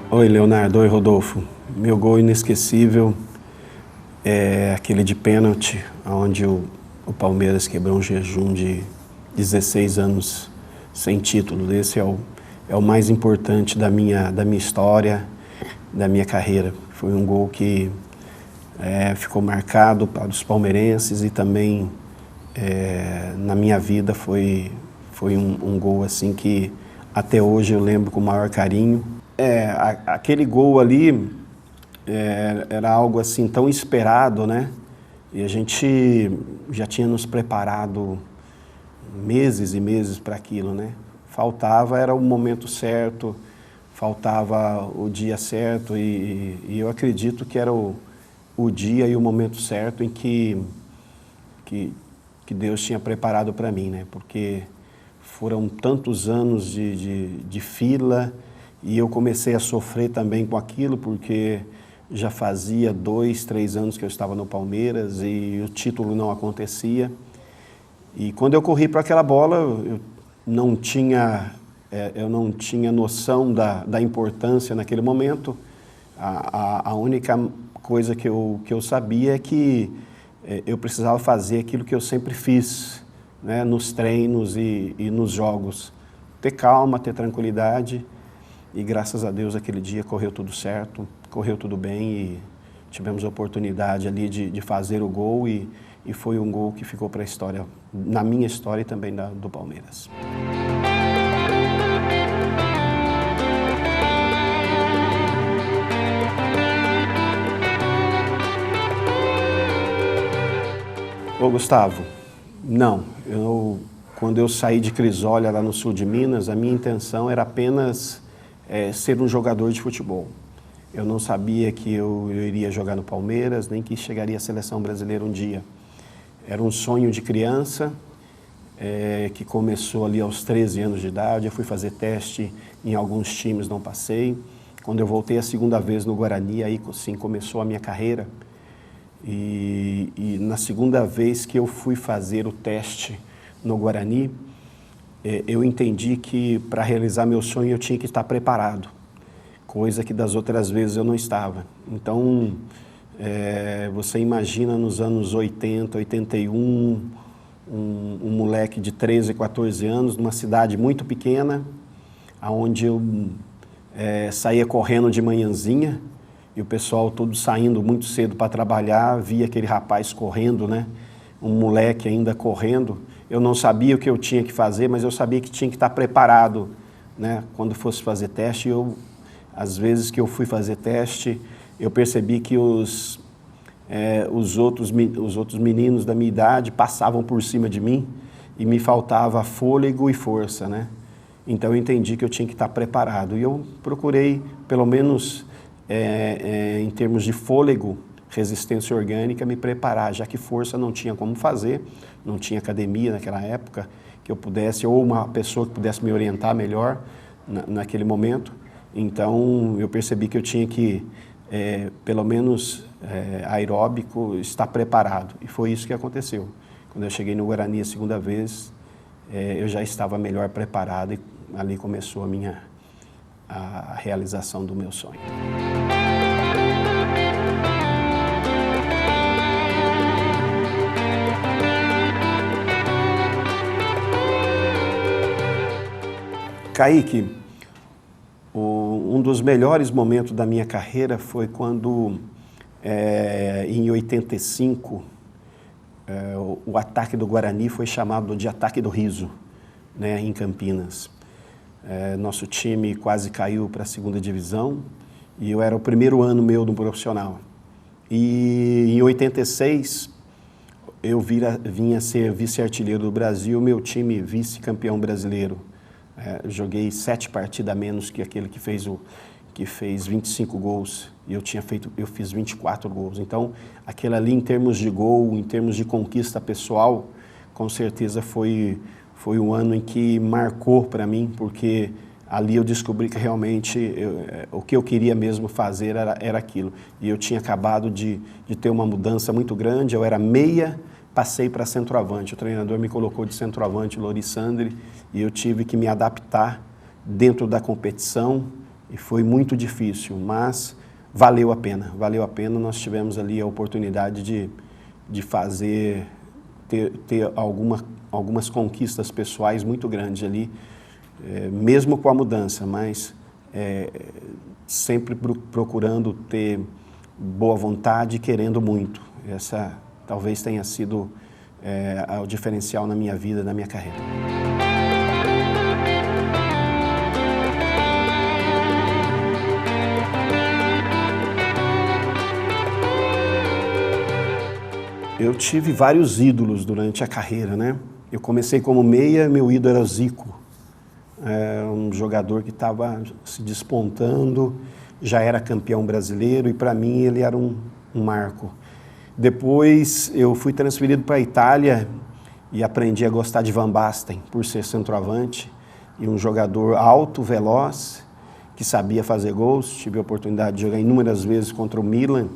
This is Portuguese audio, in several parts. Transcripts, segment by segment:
Oi, Leonardo. Oi, Rodolfo. Meu gol inesquecível é aquele de pênalti, onde o Palmeiras quebrou um jejum de 16 anos sem título. Esse é o mais importante da minha história, da minha carreira. Foi um gol que ficou marcado para os palmeirenses e também na minha vida foi um gol assim que até hoje eu lembro com o maior carinho. Aquele gol ali era algo assim tão esperado, né? E a gente já tinha nos preparado meses e meses para aquilo, né? Faltava, era o momento certo, faltava o dia certo e eu acredito que era o dia e o momento certo em que Deus tinha preparado para mim, né? Porque foram tantos anos de fila e eu comecei a sofrer também com aquilo, porque já fazia 2, 3 anos que eu estava no Palmeiras e o título não acontecia. E quando eu corri para aquela bola, eu não tinha noção da importância naquele momento. A única coisa que eu sabia é que eu precisava fazer aquilo que eu sempre fiz, né, nos treinos e nos jogos. Ter calma, ter tranquilidade. E graças a Deus aquele dia correu tudo certo, correu tudo bem e tivemos a oportunidade ali de fazer o gol e foi um gol que ficou para a história, na minha história e também do Palmeiras. Ô Gustavo, não, quando eu saí de Crisólia lá no sul de Minas, a minha intenção era apenas ser um jogador de futebol. Eu não sabia que eu iria jogar no Palmeiras, nem que chegaria à seleção brasileira um dia. Era um sonho de criança, que começou ali aos 13 anos de idade. Eu fui fazer teste em alguns times, não passei. Quando eu voltei a segunda vez no Guarani, aí sim começou a minha carreira. E na segunda vez que eu fui fazer o teste no Guarani, eu entendi que para realizar meu sonho eu tinha que estar preparado, coisa que das outras vezes eu não estava. Então, você imagina nos anos 80, 81, um moleque de 13, 14 anos, numa cidade muito pequena, onde eu saía correndo de manhãzinha, e o pessoal todo saindo muito cedo para trabalhar, via aquele rapaz correndo, né? Um moleque ainda correndo. Eu não sabia o que eu tinha que fazer, mas eu sabia que tinha que estar preparado, né? Quando fosse fazer teste, às vezes que eu fui fazer teste, eu percebi que os outros meninos da minha idade passavam por cima de mim e me faltava fôlego e força, né? Então eu entendi que eu tinha que estar preparado e eu procurei, pelo menos em termos de fôlego, resistência orgânica, me preparar, já que força não tinha como fazer, não tinha academia naquela época que eu pudesse, ou uma pessoa que pudesse me orientar melhor naquele momento. Então eu percebi que eu tinha que, pelo menos aeróbico, estar preparado, e foi isso que aconteceu. Quando eu cheguei no Guarani a segunda vez, eu já estava melhor preparado e ali começou a realização do meu sonho. Kaique, um dos melhores momentos da minha carreira foi quando, em 85, o ataque do Guarani foi chamado de ataque do riso, né, em Campinas. Nosso time quase caiu para a segunda divisão e eu era o primeiro ano meu no profissional. E em 86, eu vinha ser vice-artilheiro do Brasil, meu time vice-campeão brasileiro. Joguei 7 partidas a menos que aquele que fez 25 gols e eu fiz 24 gols. Então, aquele ali em termos de gol, em termos de conquista pessoal, com certeza foi um ano em que marcou para mim, porque ali eu descobri que realmente o que eu queria mesmo fazer era aquilo. E eu tinha acabado de ter uma mudança muito grande, eu era meia, passei para centroavante. O treinador me colocou de centroavante, Lorissandre, e eu tive que me adaptar dentro da competição, e foi muito difícil, mas valeu a pena, valeu a pena. Nós tivemos ali a oportunidade de fazer, ter algumas conquistas pessoais muito grandes ali, mesmo com a mudança, mas sempre procurando ter boa vontade e querendo muito. Essa talvez tenha sido o diferencial na minha vida, na minha carreira. Eu tive vários ídolos durante a carreira, né? Eu comecei como meia, meu ídolo era o Zico, um jogador que estava se despontando, já era campeão brasileiro e para mim ele era um marco. Depois eu fui transferido para a Itália e aprendi a gostar de Van Basten por ser centroavante e um jogador alto, veloz, que sabia fazer gols. Tive a oportunidade de jogar inúmeras vezes contra o Milan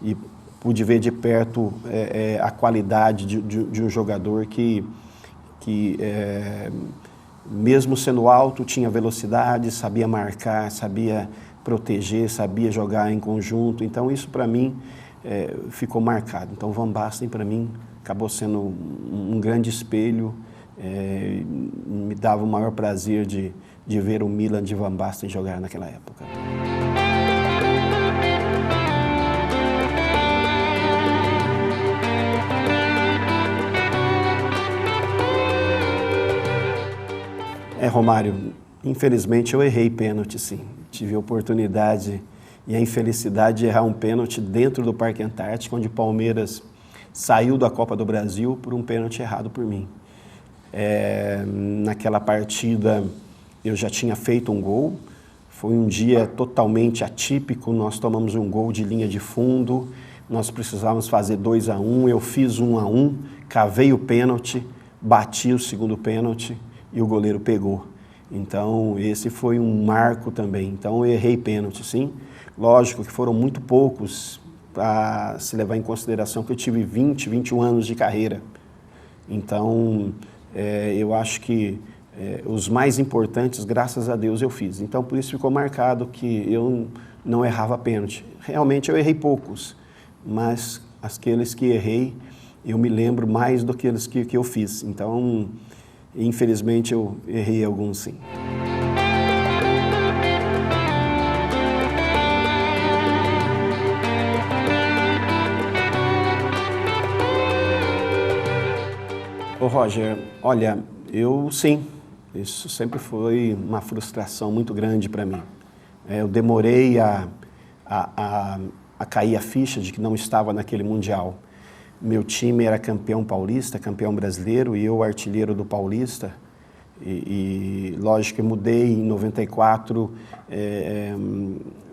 e pude ver de perto a qualidade de um jogador que mesmo sendo alto, tinha velocidade, sabia marcar, sabia proteger, sabia jogar em conjunto. Então isso para mim ficou marcado. Então Van Basten para mim acabou sendo um grande espelho, me dava o maior prazer de ver o Milan de Van Basten jogar naquela época. Romário, infelizmente eu errei pênalti, sim. Tive a oportunidade e a infelicidade de errar um pênalti dentro do Parque Antártico, onde o Palmeiras saiu da Copa do Brasil por um pênalti errado por mim. Naquela partida eu já tinha feito um gol, foi um dia totalmente atípico, nós tomamos um gol de linha de fundo, nós precisávamos fazer 2-1, eu fiz 1-1, cavei o pênalti, bati o segundo pênalti e o goleiro pegou. Então esse foi um marco também. Então eu errei pênalti, sim. Lógico que foram muito poucos para se levar em consideração que eu tive 20, 21 anos de carreira. Então eu acho que os mais importantes, graças a Deus, eu fiz. Então por isso ficou marcado que eu não errava pênalti. Realmente eu errei poucos, mas aqueles que errei, eu me lembro mais do que aqueles que eu fiz. Então, infelizmente, eu errei alguns, sim. Ô Roger, olha, sim, isso sempre foi uma frustração muito grande para mim. Eu demorei a cair a ficha de que não estava naquele Mundial. Meu time era campeão paulista, campeão brasileiro, e eu artilheiro do Paulista. Lógico que eu mudei em 94,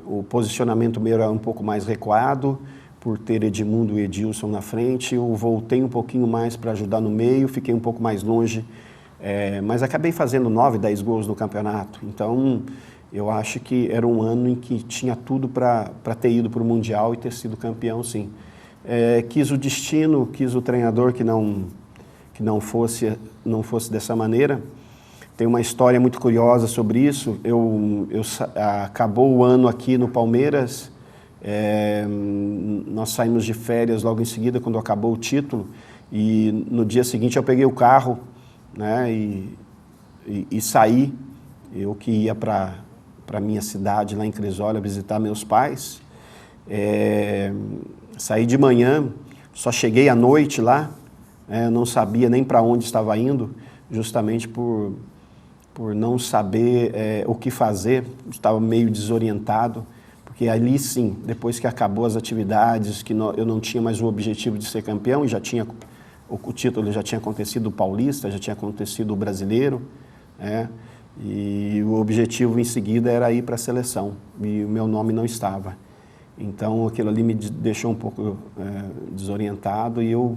o posicionamento meu era um pouco mais recuado, por ter Edmundo e Edilson na frente. Eu voltei um pouquinho mais para ajudar no meio, fiquei um pouco mais longe, mas acabei fazendo 9, 10 gols no campeonato. Então, eu acho que era um ano em que tinha tudo para ter ido para o Mundial e ter sido campeão, sim. Quis o destino, quis o treinador que não fosse dessa maneira. Tem uma história muito curiosa sobre isso. Acabou o ano aqui no Palmeiras, nós saímos de férias logo em seguida, quando acabou o título, e no dia seguinte eu peguei o carro, né, e saí, eu que ia para a minha cidade, lá em Crisólia, visitar meus pais. Saí de manhã, só cheguei à noite lá, não sabia nem para onde estava indo, justamente por não saber o que fazer, estava meio desorientado, porque ali sim, depois que acabou as atividades, que eu não tinha mais o objetivo de ser campeão, e já tinha, o título já tinha acontecido o Paulista, já tinha acontecido o Brasileiro, e o objetivo em seguida era ir para a seleção, e o meu nome não estava. Então aquilo ali me deixou um pouco desorientado, e eu,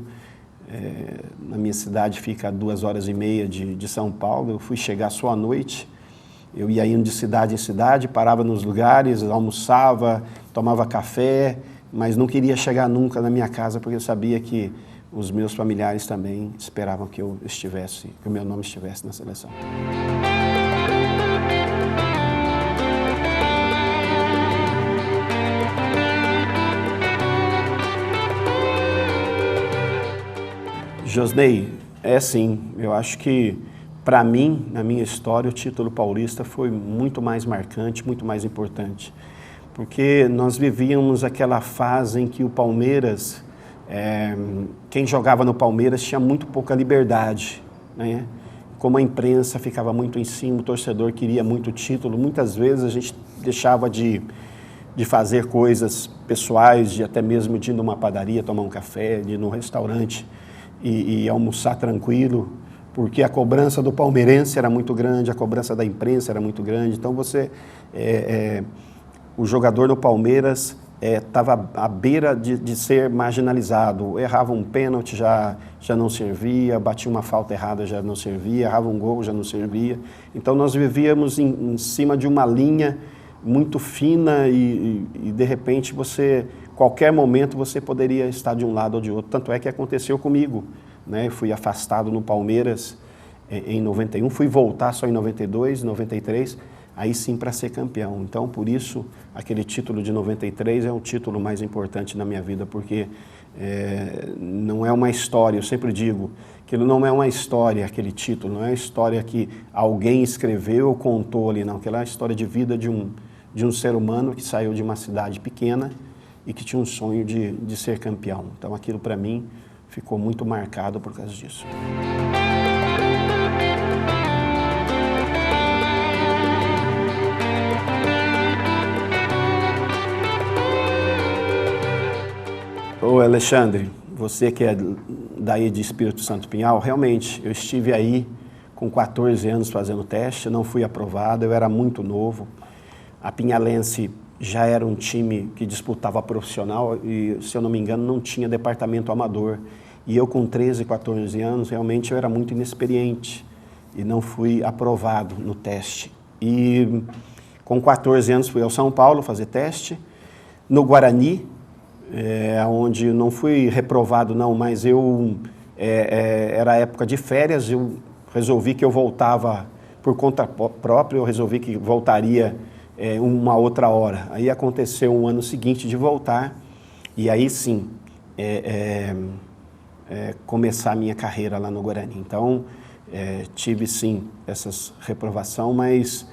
na minha cidade fica a 2h30 de São Paulo, eu fui chegar só à noite, eu ia indo de cidade em cidade, parava nos lugares, almoçava, tomava café, mas não queria chegar nunca na minha casa, porque eu sabia que os meus familiares também esperavam que eu estivesse, que o meu nome estivesse na seleção. Josnei, é sim, eu acho que para mim, na minha história, o título paulista foi muito mais marcante, muito mais importante, porque nós vivíamos aquela fase em que o Palmeiras, quem jogava no Palmeiras tinha muito pouca liberdade, né? Como a imprensa ficava muito em cima, o torcedor queria muito título, muitas vezes a gente deixava de fazer coisas pessoais, de até mesmo de ir numa padaria, tomar um café, de ir num restaurante e almoçar tranquilo, porque a cobrança do palmeirense era muito grande, a cobrança da imprensa era muito grande. Então o jogador no Palmeiras estava à beira de ser marginalizado. Errava um pênalti, já não servia, batia uma falta errada, já não servia, errava um gol, já não servia. Então nós vivíamos em cima de uma linha muito fina e de repente qualquer momento você poderia estar de um lado ou de outro. Tanto é que aconteceu comigo, né? Eu fui afastado no Palmeiras em 91, fui voltar só em 92, 93, aí sim para ser campeão. Então, por isso, aquele título de 93 é o título mais importante na minha vida, porque não é uma história, eu sempre digo, aquilo não é uma história, aquele título, não é uma história que alguém escreveu ou contou ali, não, aquela é a história de vida de um ser humano que saiu de uma cidade pequena e que tinha um sonho de ser campeão. Então, aquilo para mim ficou muito marcado por causa disso. Ô Alexandre, você que é daí de Espírito Santo Pinhal, realmente, eu estive aí com 14 anos fazendo teste, não fui aprovado, eu era muito novo. A Pinhalense já era um time que disputava profissional e, se eu não me engano, não tinha departamento amador. E eu com 13, 14 anos, realmente eu era muito inexperiente e não fui aprovado no teste. E com 14 anos fui ao São Paulo fazer teste, no Guarani, onde não fui reprovado não, mas era época de férias, eu resolvi que eu voltava por conta própria, eu resolvi que voltaria uma outra hora. Aí aconteceu um ano seguinte de voltar e aí sim começar a minha carreira lá no Guarani. Então tive sim essas reprovação, mas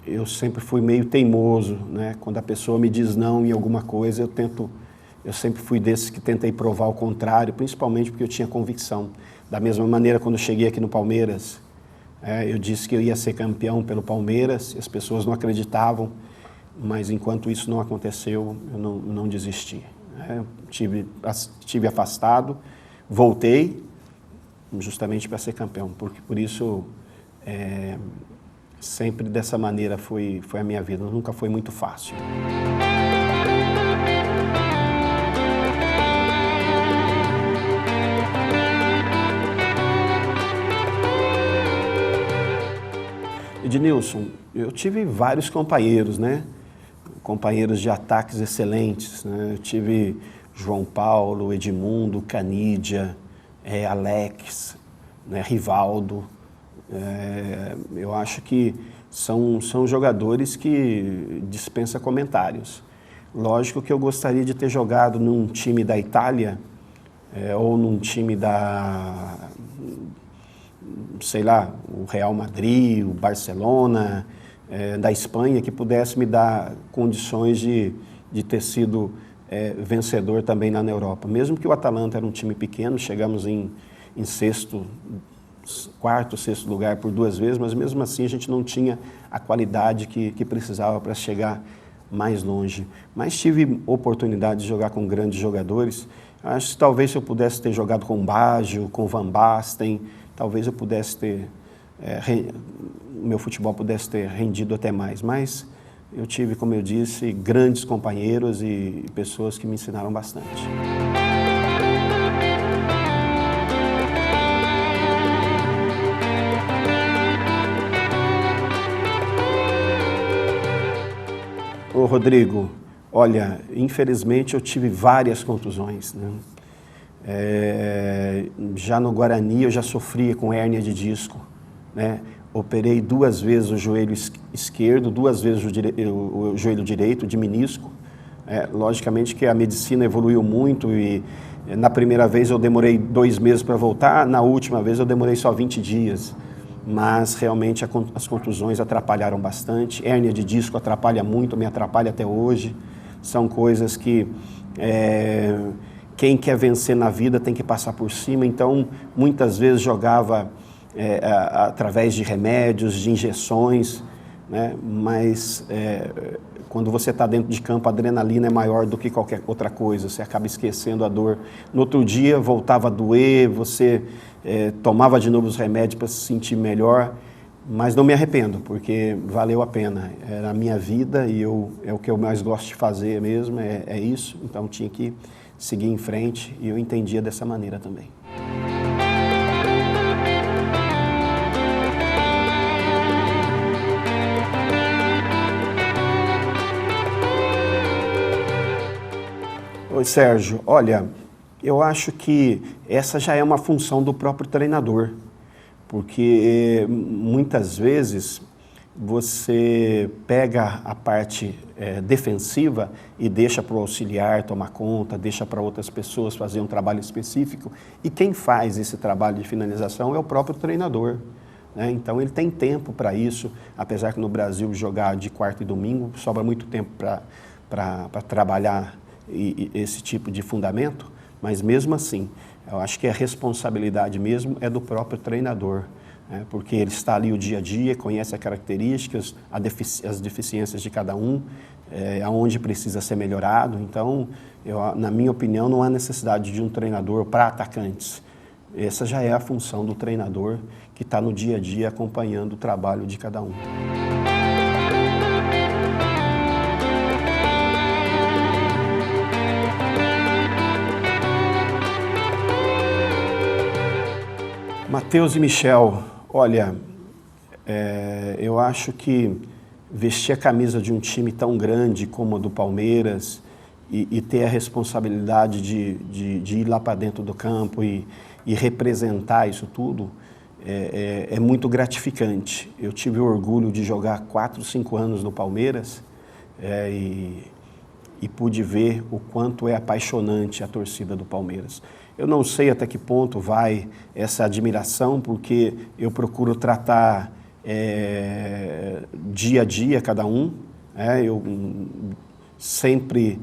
eu sempre fui meio teimoso, né? Quando a pessoa me diz não em alguma coisa, eu sempre fui desses que tentei provar o contrário, principalmente porque eu tinha convicção. Da mesma maneira, quando eu cheguei aqui no Palmeiras, eu disse que eu ia ser campeão pelo Palmeiras, e as pessoas não acreditavam, mas enquanto isso não aconteceu, eu não desisti. Estive afastado, voltei justamente para ser campeão, porque por isso sempre dessa maneira foi a minha vida, nunca foi muito fácil. Ednilson, eu tive vários companheiros, né? Companheiros de ataques excelentes, né? Eu tive João Paulo, Edmundo, Canídia, Alex, né? Rivaldo. Eu acho que são jogadores que dispensam comentários. Lógico que eu gostaria de ter jogado num time da Itália ou num time sei lá, o Real Madrid, o Barcelona, da Espanha, que pudesse me dar condições de ter sido vencedor também na Europa. Mesmo que o Atalanta era um time pequeno, chegamos em quarto, sexto lugar por 2 vezes, mas mesmo assim a gente não tinha a qualidade que precisava para chegar mais longe. Mas tive oportunidade de jogar com grandes jogadores. Acho que talvez se eu pudesse ter jogado com Baggio, com Van Basten, talvez eu pudesse ter, meu futebol pudesse ter rendido até mais. Mas eu tive, como eu disse, grandes companheiros e pessoas que me ensinaram bastante. Ô Rodrigo, olha, infelizmente eu tive várias contusões, né? Já no Guarani eu já sofria com hérnia de disco, né? Operei 2 vezes o joelho esquerdo, 2 vezes o joelho direito, de menisco. Logicamente que a medicina evoluiu muito e Na primeira vez eu demorei 2 meses para voltar, na última vez eu demorei só 20 dias. Mas realmente as contusões atrapalharam bastante. Hérnia de disco atrapalha muito, me atrapalha até hoje. São coisas que quem quer vencer na vida tem que passar por cima. Então, muitas vezes jogava através de remédios, de injeções, né? Mas quando você está dentro de campo, a adrenalina é maior do que qualquer outra coisa. Você acaba esquecendo a dor. No outro dia, voltava a doer, você tomava de novo os remédios para se sentir melhor. Mas não me arrependo, porque valeu a pena. Era a minha vida e é o que eu mais gosto de fazer mesmo, é isso. Então tinha que seguir em frente e eu entendia dessa maneira também. Oi, Sérgio. Olha, eu acho que essa já é uma função do próprio treinador. Porque muitas vezes você pega a parte defensiva e deixa para o auxiliar tomar conta, deixa para outras pessoas fazer um trabalho específico. E quem faz esse trabalho de finalização é o próprio treinador, né? Então ele tem tempo para isso, apesar que no Brasil jogar de quarta e domingo sobra muito tempo para trabalhar esse tipo de fundamento, mas mesmo assim, eu acho que a responsabilidade mesmo é do próprio treinador, né? Porque ele está ali o dia a dia, conhece as características, as deficiências de cada um, aonde precisa ser melhorado. Então, na minha opinião, não há necessidade de um treinador para atacantes. Essa já é a função do treinador que está no dia a dia acompanhando o trabalho de cada um. Matheus e Michel, olha, eu acho que vestir a camisa de um time tão grande como a do Palmeiras e ter a responsabilidade de ir lá para dentro do campo e representar isso tudo é muito gratificante. Eu tive o orgulho de jogar 4, 5 anos no Palmeiras e pude ver o quanto é apaixonante a torcida do Palmeiras. Eu não sei até que ponto vai essa admiração, porque eu procuro tratar dia a dia cada um. Eu sempre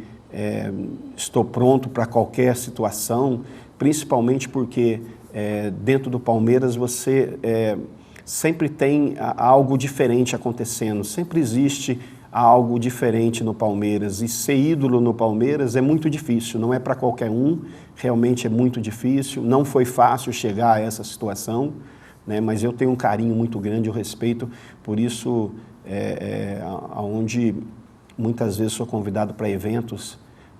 estou pronto para qualquer situação, principalmente porque dentro do Palmeiras você sempre tem algo diferente acontecendo, sempre existe algo diferente no Palmeiras, e ser ídolo no Palmeiras é muito difícil, não é para qualquer um, realmente é muito difícil, não foi fácil chegar a essa situação, né? Mas eu tenho um carinho muito grande, eu respeito, por isso, onde muitas vezes sou convidado para eventos,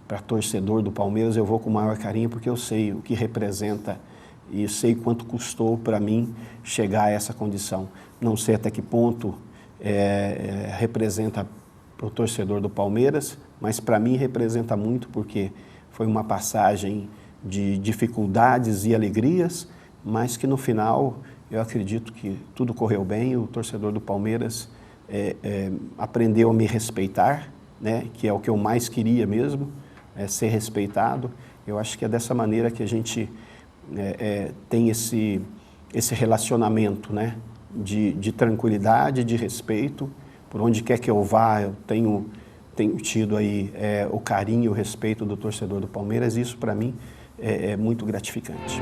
para torcedor do Palmeiras, eu vou com o maior carinho, porque eu sei o que representa e sei quanto custou para mim chegar a essa condição. Não sei até que ponto representa para o torcedor do Palmeiras, mas para mim representa muito, porque foi uma passagem de dificuldades e alegrias, mas que no final eu acredito que tudo correu bem. O torcedor do Palmeiras aprendeu a me respeitar, né, que é o que eu mais queria mesmo, ser respeitado. Eu acho que é dessa maneira que a gente tem esse relacionamento, né, de tranquilidade, de respeito. Por onde quer que eu vá, eu tenho tido aí o carinho e o respeito do torcedor do Palmeiras, e isso para mim é muito gratificante.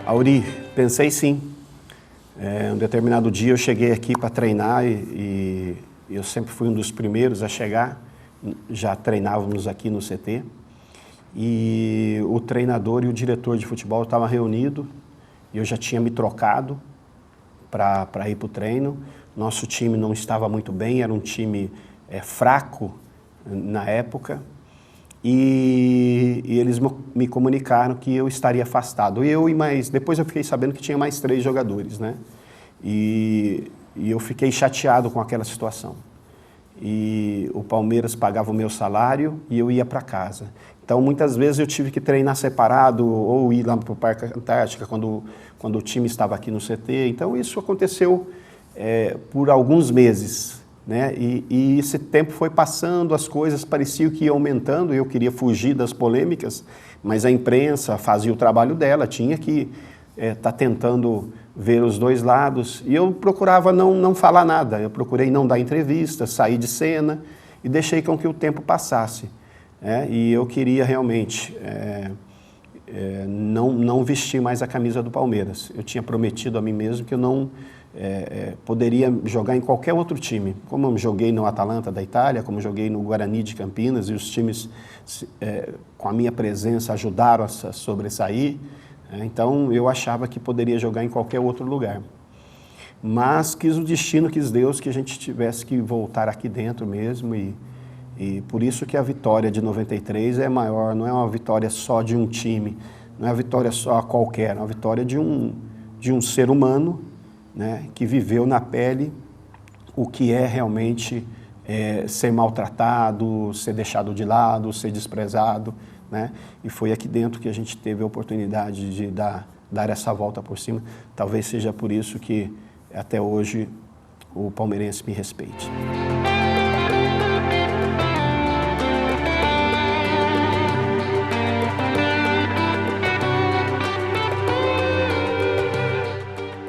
Auri, pensei sim. Um determinado dia eu cheguei aqui para treinar e eu sempre fui um dos primeiros a chegar. Já treinávamos aqui no CT e o treinador e o diretor de futebol estavam reunidos e eu já tinha me trocado para ir para o treino. Nosso time não estava muito bem, era um time fraco na época e eles me comunicaram que eu estaria afastado. Depois eu fiquei sabendo que tinha mais 3 jogadores, né? E eu fiquei chateado com aquela situação. e o Palmeiras pagava o meu salário e eu ia para casa. Então, muitas vezes eu tive que treinar separado ou ir lá para o Parque Antártica quando o time estava aqui no CT. Então, isso aconteceu por alguns meses, né? E esse tempo foi passando, as coisas pareciam que iam aumentando, eu queria fugir das polêmicas, mas a imprensa fazia o trabalho dela, tinha que estar tentando ver os dois lados, e eu procurava não falar nada, eu procurei não dar entrevista, sair de cena, e deixei com que o tempo passasse. E eu queria realmente não vestir mais a camisa do Palmeiras. Eu tinha prometido a mim mesmo que eu não poderia jogar em qualquer outro time. Como eu joguei no Atalanta da Itália, como joguei no Guarani de Campinas, e os times, com a minha presença, ajudaram a sobressair. Então, eu achava que poderia jogar em qualquer outro lugar. Mas quis o destino, quis Deus que a gente tivesse que voltar aqui dentro mesmo, e por isso que a vitória de 93 é maior, não é uma vitória só de um time, não é uma vitória só qualquer, é uma vitória de um ser humano, né, que viveu na pele o que é realmente ser maltratado, ser deixado de lado, ser desprezado, né? E foi aqui dentro que a gente teve a oportunidade de dar essa volta por cima. Talvez seja por isso que até hoje o palmeirense me respeite.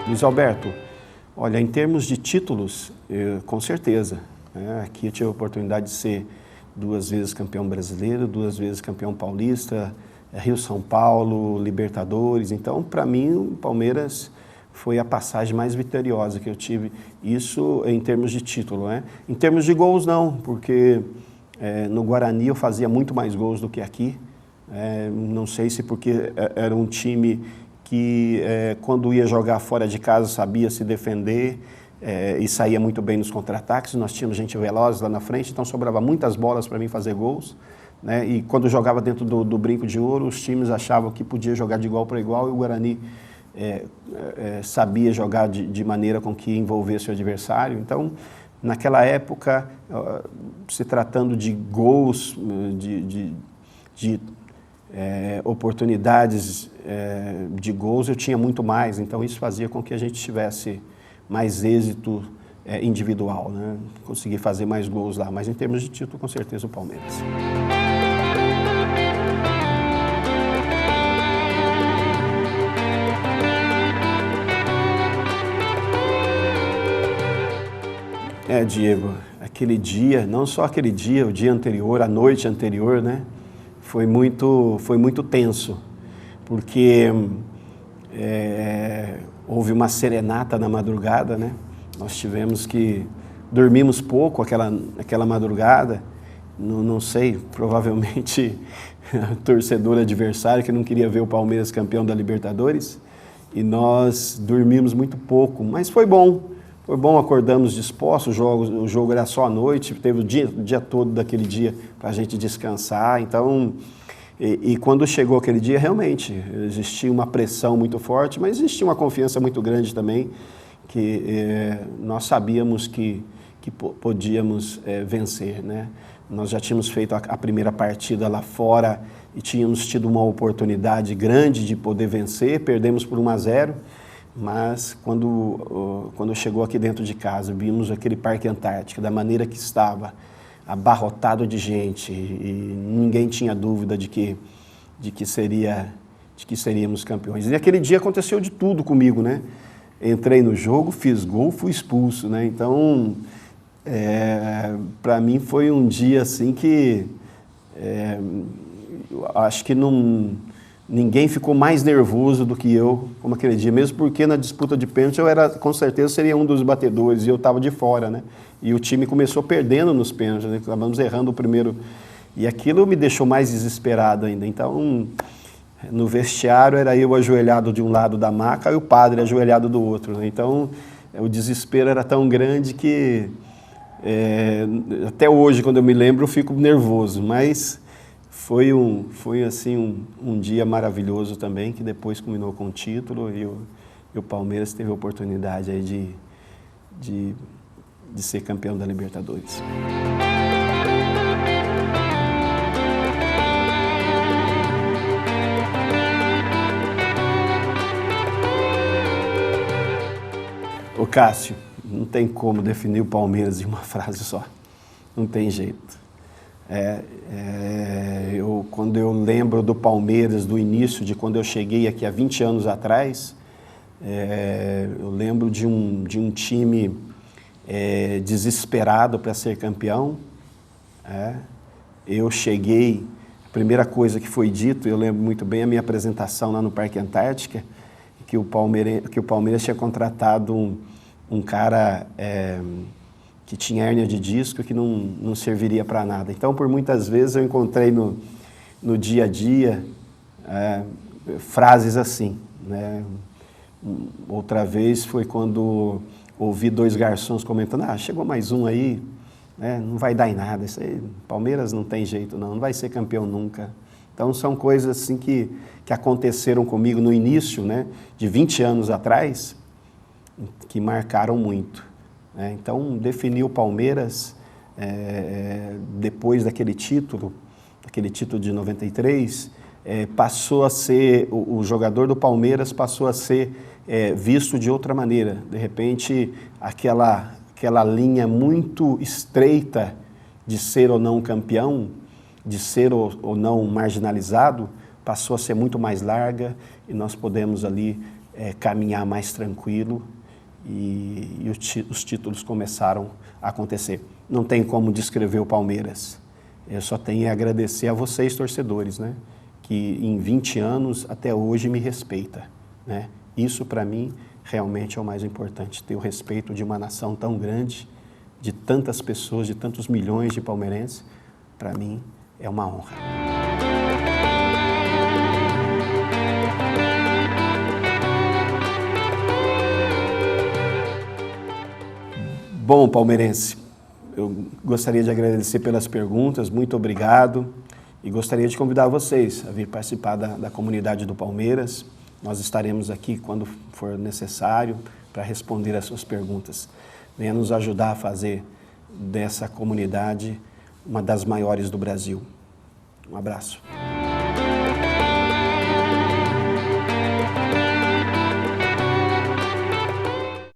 Luiz Alberto, olha, em termos de títulos, com certeza. Aqui eu tive a oportunidade de ser 2 vezes campeão brasileiro, 2 vezes campeão paulista, Rio-São Paulo, Libertadores. Então, para mim, o Palmeiras foi a passagem mais vitoriosa que eu tive. Isso em termos de título, né? Em termos de gols, não, porque no Guarani eu fazia muito mais gols do que aqui. Não sei se porque era um time que quando ia jogar fora de casa sabia se defender e saía muito bem nos contra-ataques. Nós tínhamos gente veloz lá na frente, então sobrava muitas bolas para mim fazer gols, né? E quando jogava dentro do Brinco de Ouro, os times achavam que podia jogar de igual para igual, e o Guarani sabia jogar de maneira com que envolvesse o adversário. Então, naquela época, se tratando de gols, de oportunidades de gols, eu tinha muito mais, então isso fazia com que a gente tivesse mais êxito individual, né? Consegui fazer mais gols lá, mas em termos de título, com certeza o Palmeiras. Diego, aquele dia, não só aquele dia, o dia anterior, a noite anterior, né? Foi muito tenso, porque houve uma serenata na madrugada, né? Nós tivemos que dormimos pouco aquela madrugada, não sei, provavelmente torcedor adversário que não queria ver o Palmeiras campeão da Libertadores, e nós dormimos muito pouco, mas foi bom, acordamos dispostos, o jogo era só à noite, teve o dia todo daquele dia para a gente descansar, então, e quando chegou aquele dia, realmente, existia uma pressão muito forte, mas existia uma confiança muito grande também, que nós sabíamos que podíamos vencer, né? Nós já tínhamos feito a primeira partida lá fora e tínhamos tido uma oportunidade grande de poder vencer, perdemos por 1-0, mas quando chegou aqui dentro de casa, vimos aquele Parque Antártica da maneira que estava, abarrotado de gente, e ninguém tinha dúvida de que seríamos campeões. E naquele dia aconteceu de tudo comigo, né? Entrei no jogo, fiz gol, fui expulso, né? Então, para mim foi um dia assim que acho que ninguém ficou mais nervoso do que eu, como aquele dia, mesmo porque na disputa de pênalti com certeza seria um dos batedores e eu estava de fora, né? E o time começou perdendo nos pênaltis, né? Acabamos errando o primeiro, e aquilo me deixou mais desesperado ainda. Então, no vestiário era eu ajoelhado de um lado da maca e o padre ajoelhado do outro, né? Então, o desespero era tão grande que até hoje, quando eu me lembro, eu fico nervoso, mas foi assim um dia maravilhoso também, que depois culminou com o título, e o Palmeiras teve a oportunidade aí de ser campeão da Libertadores. Ô Cássio, não tem como definir o Palmeiras em uma frase só, não tem jeito. Quando eu lembro do Palmeiras, do início, de quando eu cheguei aqui há 20 anos atrás, eu lembro de um time desesperado para ser campeão. Eu cheguei, a primeira coisa que foi dito, eu lembro muito bem a minha apresentação lá no Parque Antártica, que o Palmeiras tinha contratado um cara que tinha hérnia de disco, que não serviria para nada. Então, por muitas vezes, eu encontrei no dia a dia frases assim, né? Outra vez foi quando ouvi 2 garçons comentando: chegou mais um aí, né? Não vai dar em nada, isso aí, Palmeiras não tem jeito não vai ser campeão nunca. Então, são coisas assim que aconteceram comigo no início, né, de 20 anos atrás, que marcaram muito. Então, definir o Palmeiras, depois daquele título de 93, passou a ser, o jogador do Palmeiras passou a ser visto de outra maneira. De repente, aquela linha muito estreita de ser ou não campeão, de ser ou não marginalizado, passou a ser muito mais larga e nós podemos ali caminhar mais tranquilo e os títulos começaram a acontecer. Não tem como descrever o Palmeiras. Eu só tenho a agradecer a vocês, torcedores, né, que em 20 anos até hoje me respeita, né? Isso para mim realmente é o mais importante, ter o respeito de uma nação tão grande, de tantas pessoas, de tantos milhões de palmeirenses. Para mim é uma honra. Bom, palmeirense, eu gostaria de agradecer pelas perguntas, muito obrigado, e gostaria de convidar vocês a vir participar da comunidade do Palmeiras. Nós estaremos aqui quando for necessário para responder as suas perguntas. Venha nos ajudar a fazer dessa comunidade uma das maiores do Brasil. Um abraço.